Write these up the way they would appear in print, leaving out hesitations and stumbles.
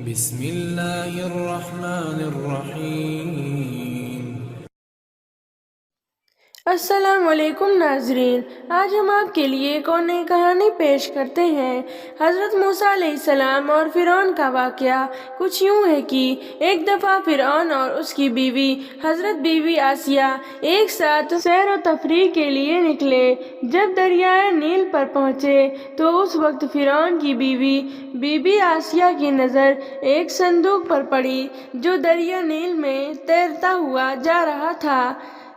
بسم اللہ الرحمن الرحیم۔ السلام علیکم ناظرین، آج ہم آپ کے لیے ایک اور نئی کہانی پیش کرتے ہیں۔ حضرت موسیٰ علیہ السلام اور فرعون کا واقعہ کچھ یوں ہے کہ ایک دفعہ فرعون اور اس کی بیوی حضرت بی بی آسیہ ایک ساتھ سیر و تفریح کے لیے نکلے۔ جب دریائے نیل پر پہنچے تو اس وقت فرعون کی بیوی بی بی آسیہ کی نظر ایک صندوق پر پڑی جو دریا نیل میں تیرتا ہوا جا رہا تھا۔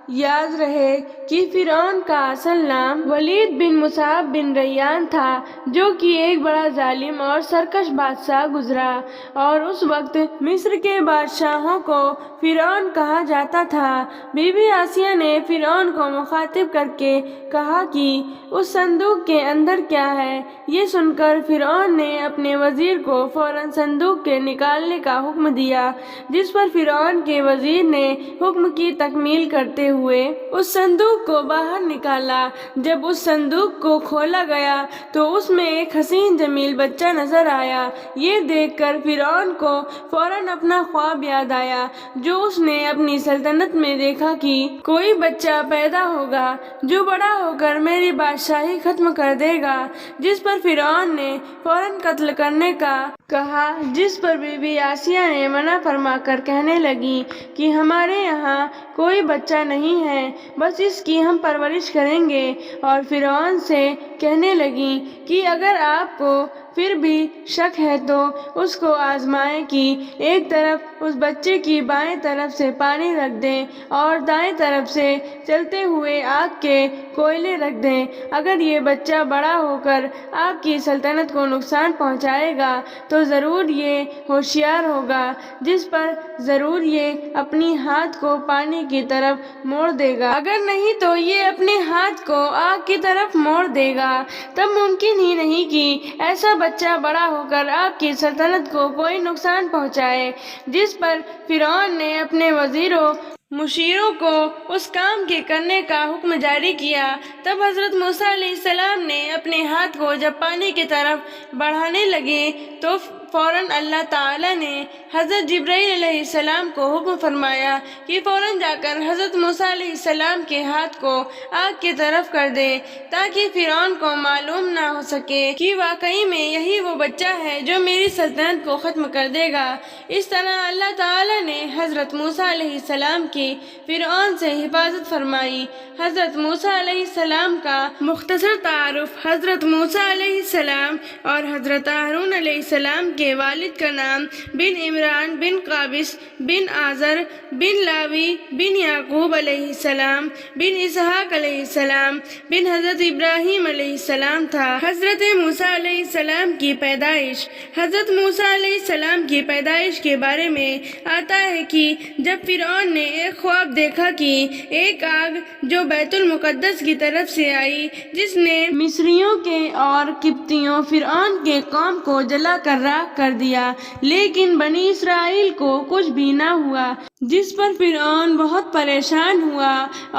یاد رہے کہ فرعون کا اصل نام ولید بن مصعب بن ریان تھا، جو کہ ایک بڑا ظالم اور سرکش بادشاہ گزرا، اور اس وقت مصر کے بادشاہوں کو فرعون کہا جاتا تھا۔ بی بی آسیہ نے فرعون کو مخاطب کر کے کہا کہ اس صندوق کے اندر کیا ہے۔ یہ سن کر فرعون نے اپنے وزیر کو فوراً صندوق کے نکالنے کا حکم دیا، جس پر فرعون کے وزیر نے حکم کی تکمیل کرتے ہوئے اس صندوق کو باہر نکالا۔ جب اس صندوق کو کھولا گیا تو اس میں ایک حسین جمیل بچہ نظر آیا۔ یہ دیکھ کر فرعون کو فوراً اپنا خواب یاد آیا جو اس نے اپنی سلطنت میں دیکھا کہ کوئی بچہ پیدا ہوگا جو بڑا ہو کر میری بادشاہی ختم کر دے گا، جس پر فرعون نے فوراً قتل کرنے کا کہا، جس پر بی بی آسیہ نے منع فرما کر کہنے لگی کہ ہمارے یہاں کوئی بچہ نہیں ہے، بس اس کی ہم پرورش کریں گے۔ اور فرعون سے کہنے لگیں کہ اگر آپ کو پھر بھی شک ہے تو اس کو آزمائیں کہ ایک طرف اس بچے کی بائیں طرف سے پانی رکھ دیں اور دائیں طرف سے چلتے ہوئے آگ کے کوئلے رکھ دیں۔ اگر یہ بچہ بڑا ہو کر آپ کی سلطنت کو نقصان پہنچائے گا تو ضرور یہ ہوشیار ہوگا، جس پر ضرور یہ اپنی ہاتھ کو پانی کی طرف موڑ دے گا، اگر نہیں تو یہ اپنے ہاتھ کو آگ کی طرف موڑ دے گا۔ تب ممکن ہی نہیں کہ ایسا بچہ بڑا ہو کر آپ کی سلطنت کو کوئی نقصان پہنچائے۔ جس پر فرعون نے اپنے وزیروں مشیروں کو اس کام کے کرنے کا حکم جاری کیا۔ تب حضرت موسیٰ علیہ السلام نے اپنے ہاتھ کو جب پانی کی طرف بڑھانے لگے تو فوراً اللہ تعالیٰ نے حضرت جبرائیل علیہ السلام کو حکم فرمایا کہ فوراً جا کر حضرت موسیٰ علیہ السلام کے ہاتھ کو آگ کی طرف کر دے، تاکہ فرعون کو معلوم نہ ہو سکے کہ واقعی میں یہی وہ بچہ ہے جو میری سلطنت کو ختم کر دے گا۔ اس طرح اللہ تعالیٰ نے حضرت موسیٰ علیہ السلام کی فرعون سے حفاظت فرمائی۔ حضرت موسیٰ علیہ السلام کا مختصر تعارف۔ حضرت موسیٰ علیہ السلام اور حضرت ہارون علیہ السلام کے والد کا نام بن عمران بن قابس بن آزر بن لاوی بن یعقوب علیہ السلام بن اسحاق علیہ السلام بن حضرت ابراہیم علیہ السلام تھا۔ حضرت موسیٰ علیہ السلام کی پیدائش۔ حضرت موسیٰ علیہ السلام کی پیدائش کے بارے میں آتا ہے کہ جب فرعون نے ایک خواب دیکھا کہ ایک آگ جو بیت المقدس کی طرف سے آئی، جس نے مصریوں کے اور قبطیوں فرعون کے قوم کو جلا کر راکھ کر دیا، لیکن بنی اسرائیل کو کچھ بھی نہ ہوا، جس پر فرعون بہت پریشان ہوا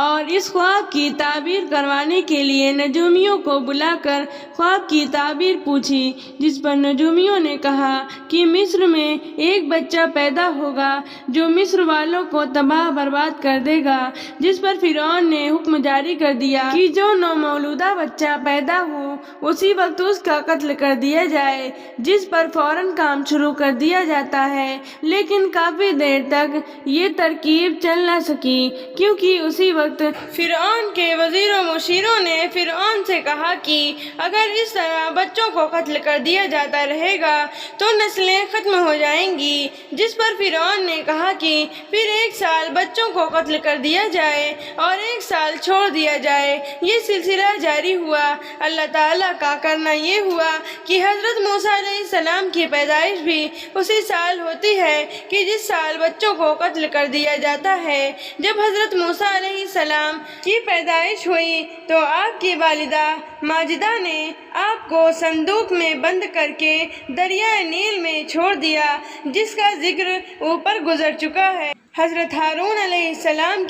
اور اس خواب کی تعبیر کروانے کے لیے نجومیوں کو بلا کر خواب کی تعبیر پوچھی، جس پر نجومیوں نے کہا کہ مصر میں ایک بچہ پیدا ہوگا جو مصر والوں کو تباہ برباد کر دے گا۔ جس پر فرعون نے حکم جاری کر دیا کہ جو نومولودہ بچہ پیدا ہو اسی وقت اس کا قتل کر دیا جائے، جس پر فوراً کام شروع کر دیا جاتا ہے، لیکن کافی دیر تک یہ ترکیب چل نہ سکی، کیونکہ اسی وقت فرعون کے وزیروں مشیروں نے فرعون سے کہا کہ اگر اس طرح بچوں کو قتل کر دیا جاتا رہے گا تو نسلیں ختم ہو جائیں گی۔ جس پر فرعون نے کہا کہ پھر ایک سال بچوں کو قتل کر دیا جائے اور ایک سال چھوڑ دیا جائے۔ یہ سلسلہ جاری ہوا۔ اللہ تعالیٰ کا کرنا یہ ہوا کہ حضرت موسیٰ علیہ السلام کی پیدائش بھی اسی سال ہوتی ہے کہ جس سال بچوں کو قتل کر دیا جاتا ہے۔ جب حضرت موسیٰ علیہ السلام کی پیدائش ہوئی تو آپ کی والدہ ماجدہ نے آپ کو صندوق میں بند کر کے دریائے نیل میں چھوڑ دیا، جس کا ذکر اوپر گزر چکا ہے۔ حضرت ہارون علیہ السلام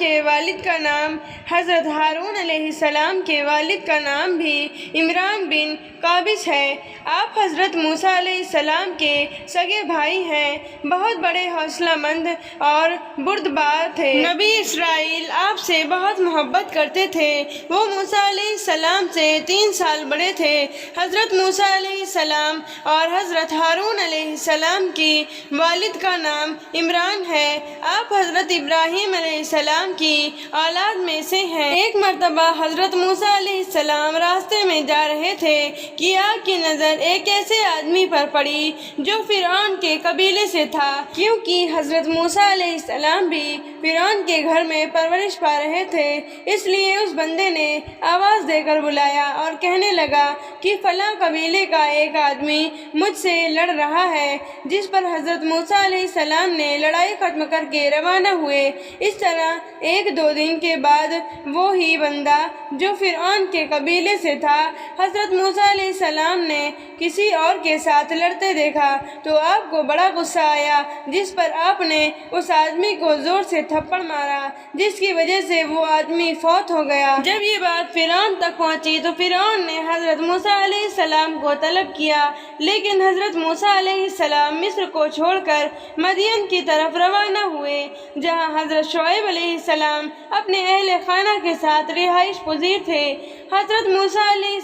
کے والد کا نام بھی عمران بن قابس ہے۔ آپ حضرت موسیٰ علیہ السلام کے سگے بھائی ہیں، بہت بڑے حوصلہ مند اور بردبار تھے۔ نبی اسرائیل آپ سے بہت محبت کرتے تھے۔ وہ موسیٰ علیہ السلام سے 3 سال بڑے تھے۔ حضرت موسیٰ علیہ السلام اور حضرت ہارون علیہ السلام کی والد کا نام عمران ہے۔ آپ حضرت ابراہیم علیہ السلام کی اولاد میں سے ہیں۔ ایک مرتبہ حضرت موسیٰ علیہ السلام راستے میں جا رہے تھے کہ آپ کی نظر ایک ایسے آدمی پر پڑی جو فرعون کے قبیلے سے تھا۔ کیونکہ حضرت موسیٰ علیہ السلام بھی فرعون کے گھر میں پرورش پا رہے تھے، اس لیے اس بندے نے آواز دے کر بلایا اور کہنے لگا کہ فلاں قبیلے کا ایک آدمی مجھ سے لڑ رہا ہے، جس پر حضرت موسیٰ علیہ السلام نے لڑائی ختم کر کے روانہ ہوئے۔ اس طرح 1-2 دن کے بعد وہی بندہ جو فرعون کے قبیلے سے تھا حضرت موسیٰ علیہ السلام نے کسی اور کے ساتھ لڑتے دیکھا تو آپ کو بڑا غصہ آیا، جس پر آپ نے اس آدمی کو زور سے تھپڑ مارا، جس کی وجہ سے وہ آدمی فوت ہو گیا۔ جب یہ بات فرعون تک پہنچی تو فرعون نے حضرت موسیٰ علیہ السلام کو طلب کیا، لیکن حضرت موسیٰ علیہ السلام مصر کو چھوڑ کر مدین کی طرف روانہ ہوئے، جہاں حضرت شعیب علیہ السلام اپنے اہل خانہ کے ساتھ رہائش پذیر تھے۔ حضرت موسیٰ علیہ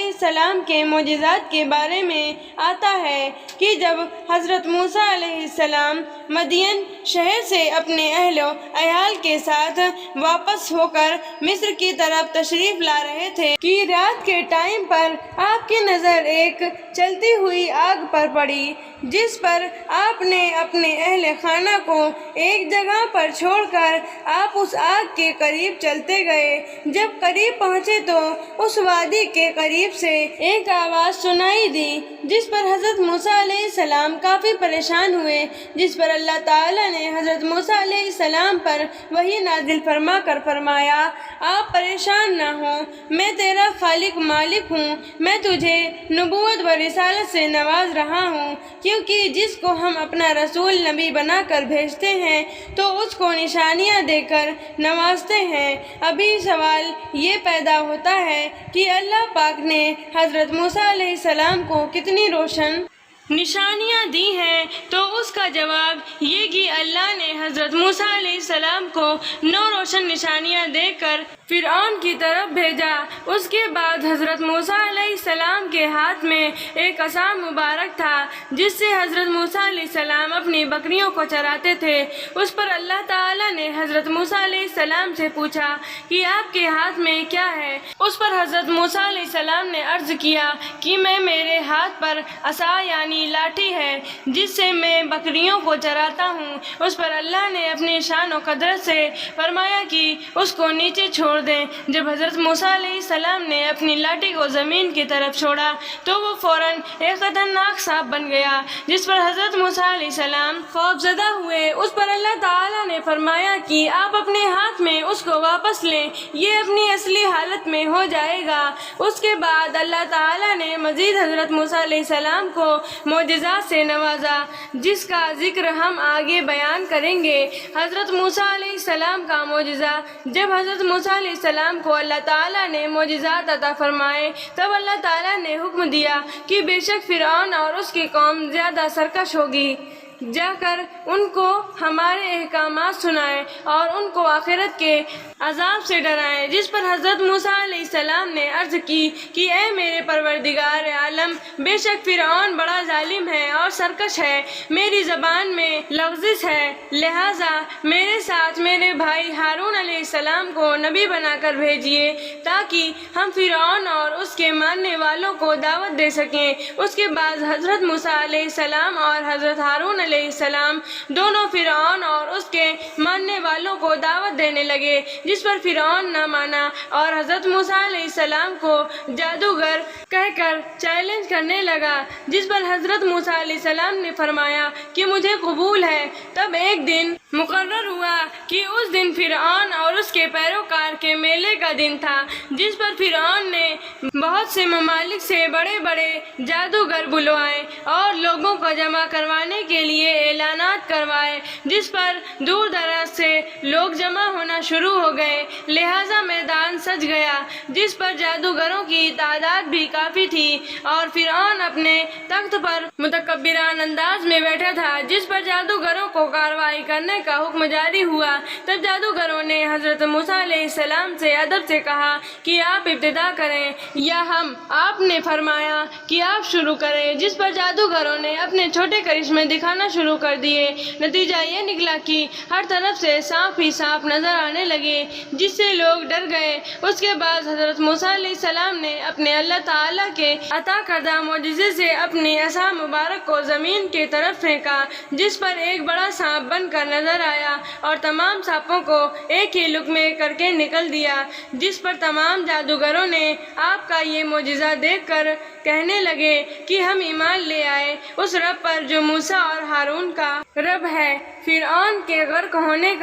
السلام کے معجزات کے بارے میں آتا ہے کہ جب حضرت موسیٰ علیہ السلام مدین شہر سے اپنے اہل و عیال کے ساتھ واپس ہو کر مصر کی طرف تشریف لا رہے تھے کہ رات کے ٹائم پر آپ کی نظر ایک چلتی ہوئی آگ پر پڑی، جس پر آپ نے اپنے اہل خانہ کو ایک جگہ پر چھوڑ کر آپ اس آگ کے قریب چلتے گئے۔ جب قریب پہنچے تو اس وادی کے قریب سے ایک آواز سنائی دی، جس پر حضرت موسیٰ علیہ السلام کافی پریشان ہوئے، جس پر اللہ تعالیٰ نے حضرت موسیٰ علیہ السلام پر وحی نازل فرما کر فرمایا، آپ پریشان نہ ہوں، میں تیرا خالق مالک ہوں، میں تجھے نبوت و رسالت سے نواز رہا ہوں، کیونکہ جس کو ہم اپنا رسول نبی بنا کر بھیجتے ہیں تو اس کو نشانیاں دے کر نوازتے ہیں۔ ابھی سوال یہ پیدا ہوتا ہے کہ اللہ پاک نے حضرت موسیٰ علیہ السلام کو کتنی روشن نشانیاں دی ہیں، تو اس کا جواب یہ کہ اللہ نے حضرت موسیٰ علیہ السلام کو 9 روشن نشانیاں دے کر فرعون کی طرف بھیجا۔ اس کے بعد حضرت موسیٰ علیہ السلام کے ہاتھ میں ایک عصا مبارک تھا، جس سے حضرت موسیٰ علیہ السلام اپنی بکریوں کو چراتے تھے۔ اس پر اللہ تعالیٰ نے حضرت موسیٰ علیہ السلام سے پوچھا کہ آپ کے ہاتھ میں کیا ہے؟ اس پر حضرت موسیٰ علیہ السلام نے عرض کیا کہ میرے ہاتھ پر عصا یعنی لاٹھی ہے، جس سے میں بکریوں کو چراتا ہوں۔ اس پر اللہ نے اپنی شان و قدرت سے فرمایا کہ اس کو نیچے چھوڑ دیں۔ جب حضرت موسیٰ علیہ السلام نے اپنی لاٹھی کو زمین کی طرف چھوڑا تو وہ فوراً ایک خطرناک سانپ بن گیا، جس پر حضرت موسیٰ علیہ السلام خوف زدہ ہوئے۔ اس پر اللہ تعالیٰ نے فرمایا کہ آپ اپنے ہاتھ میں اس کو واپس لیں، یہ اپنی اصلی حالت میں ہو جائے گا۔ اس کے بعد اللہ تعالیٰ نے مزید حضرت موسیٰ علیہ السلام کو معجزات سے نوازا، جس کا ذکر ہم آگے بیان کریں گے۔ حضرت موسیٰ علیہ السلام کا معجزہ: جب حضرت موسیٰ علیہ السلام کو اللہ تعالیٰ نے معجزات عطا فرمائے، تب اللہ تعالیٰ نے حکم دیا کہ بے شک فرعون اور اس کی قوم زیادہ سرکش ہوگی، جا کر ان کو ہمارے احکامات سنائیں اور ان کو آخرت کے عذاب سے ڈرائیں۔ جس پر حضرت موسیٰ علیہ السلام نے عرض کی کہ اے میرے پروردگار عالم، بے شک فرعون بڑا ظالم ہے اور سرکش ہے، میری زبان میں لغزش ہے، لہٰذا میرے ساتھ میرے بھائی ہارون علیہ السلام کو نبی بنا کر بھیجیے تاکہ ہم فرعون اور اس کے ماننے والوں کو دعوت دے سکیں۔ اس کے بعد حضرت موسیٰ علیہ السلام اور حضرت ہارون علیہ السلام دونوں فرعون اور اس کے ماننے والوں کو دعوت دینے لگے، جس پر فرعون نہ مانا اور حضرت موسیٰ علیہ السلام کو جادوگر کہہ کر چیلنج کرنے لگا، جس پر حضرت موسیٰ علیہ السلام نے فرمایا کہ مجھے قبول ہے۔ تب ایک دن مقرر ہوا کہ اس دن فرعون اور اس کے پیروکار کے میلے کا دن تھا، جس پر فرعون نے بہت سے ممالک سے بڑے بڑے جادوگر بلوائے اور لوگوں کو جمع کروانے کے لیے اعلانات کروائے، جس پر دور دراز سے لوگ جمع ہونا شروع ہو گئے۔ لہٰذا میدان سج گیا، جس پر جادوگروں کی تعداد بھی کافی تھی، اور فرعون اپنے تخت پر متکبرانہ انداز میں بیٹھا تھا، جس پر جادوگروں کو کارروائی کرنے کا حکم جاری ہوا۔ تب جادوگروں نے حضرت موسیٰ علیہ السلام سے ادب سے کہا کہ آپ ابتدا کریں یا ہم؟ آپ نے فرمایا کہ آپ شروع کریں، جس پر جادوگروں نے اپنے چھوٹے کرشمے دکھانا شروع کر دیے۔ نتیجہ یہ نکلا کہ ہر طرف سے سانپ ہی سانپ نظر آنے لگے، جس سے لوگ ڈر گئے۔ اس کے بعد حضرت موسیٰ علیہ السلام نے اپنے اللہ تعالیٰ کے عطا کردہ معجزے سے اپنی عصا مبارک کو زمین کی طرف پھینکا، جس پر ایک بڑا سانپ بن کر نظر آیا اور تمام سانپوں کو ایک ہی لقمے کر کے نکل دیا، جس پر تمام جادوگروں نے آپ کا یہ معجزہ دیکھ کر کہنے لگے کہ ہم ایمان لے آئے اس رب پر جو موسیٰ اور ہارون کا رب ہے۔ فرعون کے غرق ہونے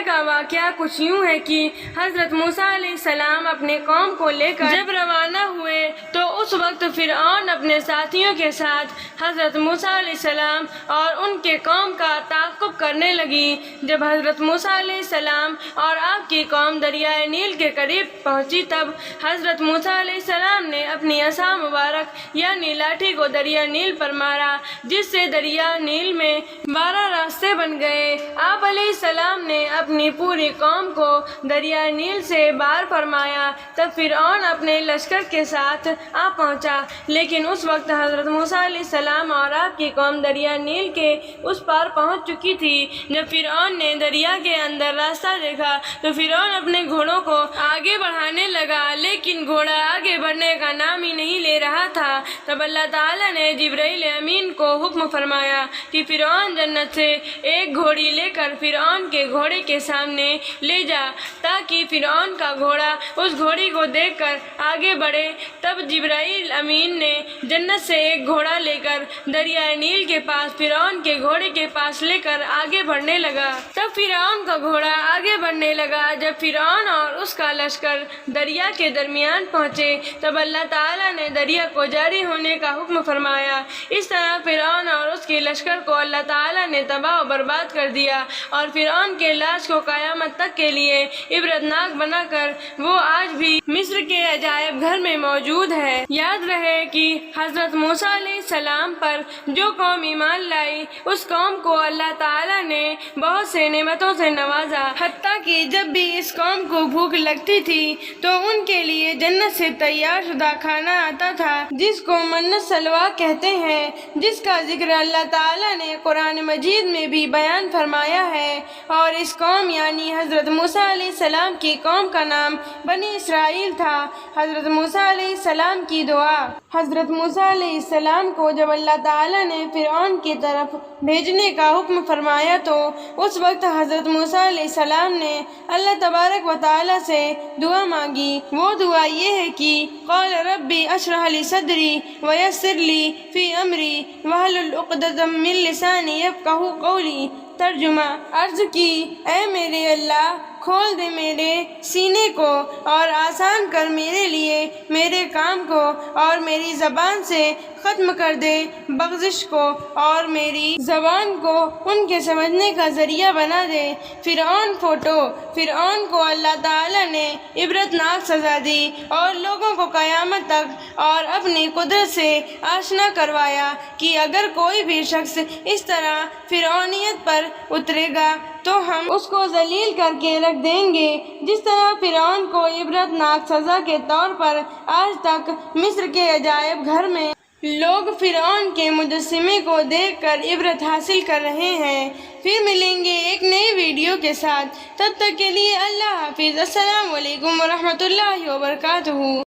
کا واقعہ کچھ یوں ہے کہ حضرت موسیٰ علیہ السلام اپنے قوم کو لے کر جب روانہ ہوئے تو اس وقت فرعون اپنے ساتھیوں کے ساتھ حضرت موسیٰ علیہ السلام اور ان کے قوم کا تعاقب کرنے لگی۔ جب حضرت موسیٰ علیہ السلام اور آپ کی قوم دریائے نیل کے قریب پہنچی، تب حضرت موسیٰ علیہ السلام نے اپنی عصا مبارک یعنی لاٹھی کو دریا نیل پر مارا، جس سے دریا نیل میں 12 راستے بن گئے۔ آپ علیہ السلام نے اپنی پوری قوم کو دریا نیل سے پار فرمایا۔ تب فرعون اپنے لشکر کے ساتھ آ پہنچا، لیکن اس وقت حضرت موسیٰ علیہ السلام اور آپ کی قوم دریا نیل کے اس پار پہنچ چکی تھی۔ جب فرعون نے دریا کے اندر راستہ دیکھا تو فرعون اپنے گھوڑوں کو آگے بڑھانے لگا، لیکن گھوڑا آگے بڑھنے کا نام ہی نہیں لے رہا تھا۔ تب اللہ تعالیٰ نے جبرائیل امین کو حکم فرمایا کہ فرعون جنت سے ایک گھوڑی لے کر فرعون کے گھوڑے کے سامنے لے جا، تاکہ فرعون کا گھوڑا اس گھوڑی کو دیکھ کر آگے بڑھے۔ تب جبرائیل امین نے جنت سے ایک گھوڑا لے کر دریائے نیل کے پاس فرعون کے گھوڑے کے پاس لے کر آگے بڑھنے لگا۔ تب فرعون کا گھوڑا آگے بڑھنے لگا۔ جب فرعون اور اس کا لشکر دریا کے درمیان پہنچے، تب اللہ تعالیٰ نے دریا کو جاری ہونے کا حکم فرمایا۔ اس طرح فرعون اور اس کے لشکر کو اللہ تعالیٰ نے تباہ و برباد کر دیا، اور فرعون کے لاش کو قیامت تک کے لیے عبرتناک بنا کر وہ آج بھی مصر کے عجائب گھر میں موجود ہے۔ یاد رہے کہ حضرت موسیٰ علیہ السلام پر جو قوم ایمان لائی، اس قوم کو اللہ تعالیٰ نے بہت سے نعمتوں سے نوازا، حتیٰ کہ جب بھی اس قوم کو بھوک لگتی تھی تو ان کے لیے جنت سے تیار شدہ کھانا آتا تھا، جس کو من سلوا کہتے ہیں، جس کا ذکر اللہ تعالیٰ نے قرآن مجید میں بھی بیان فرمایا ہے۔ اور اس قوم یعنی حضرت موسیٰ علیہ السلام کی قوم کا نام بنی اسرائیل تھا۔ حضرت موسیٰ علیہ السلام کی دعا۔ حضرت موسیٰ علیہ السلام کو جب اللہ تعالیٰ نے فرعون کی طرف بھیجنے کا حکم فرمایا تو اس وقت حضرت موسیٰ علیہ السلام نے اللہ تبارک و تعالیٰ سے دعا مانگی۔ وہ دعا یہ ہے کہ قال ربی اشرح لی صدری ویسر لی فی امری واحلل عقدۃ من لسانی یفقہوا قولی۔ ترجمہ: عرض کی، اے میرے اللہ، کھول دے میرے سینے کو اور آسان کر میرے لیے میرے کام کو، اور میری زبان سے ختم کر دے بغضش کو، اور میری زبان کو ان کے سمجھنے کا ذریعہ بنا دے۔ فرعون کو اللہ تعالیٰ نے عبرتناک سزا دی اور لوگوں کو قیامت تک اور اپنی قدرت سے آشنا کروایا کہ اگر کوئی بھی شخص اس طرح فرعونیت پر اترے گا تو ہم اس کو ذلیل کر کے رکھ دیں گے، جس طرح فرعون کو عبرتناک سزا کے طور پر آج تک مصر کے عجائب گھر میں لوگ فرعون کے مجسمے کو دیکھ کر عبرت حاصل کر رہے ہیں۔ پھر ملیں گے ایک نئی ویڈیو کے ساتھ، تب تک کے لیے اللہ حافظ۔ السلام علیکم ورحمۃ اللہ وبرکاتہ۔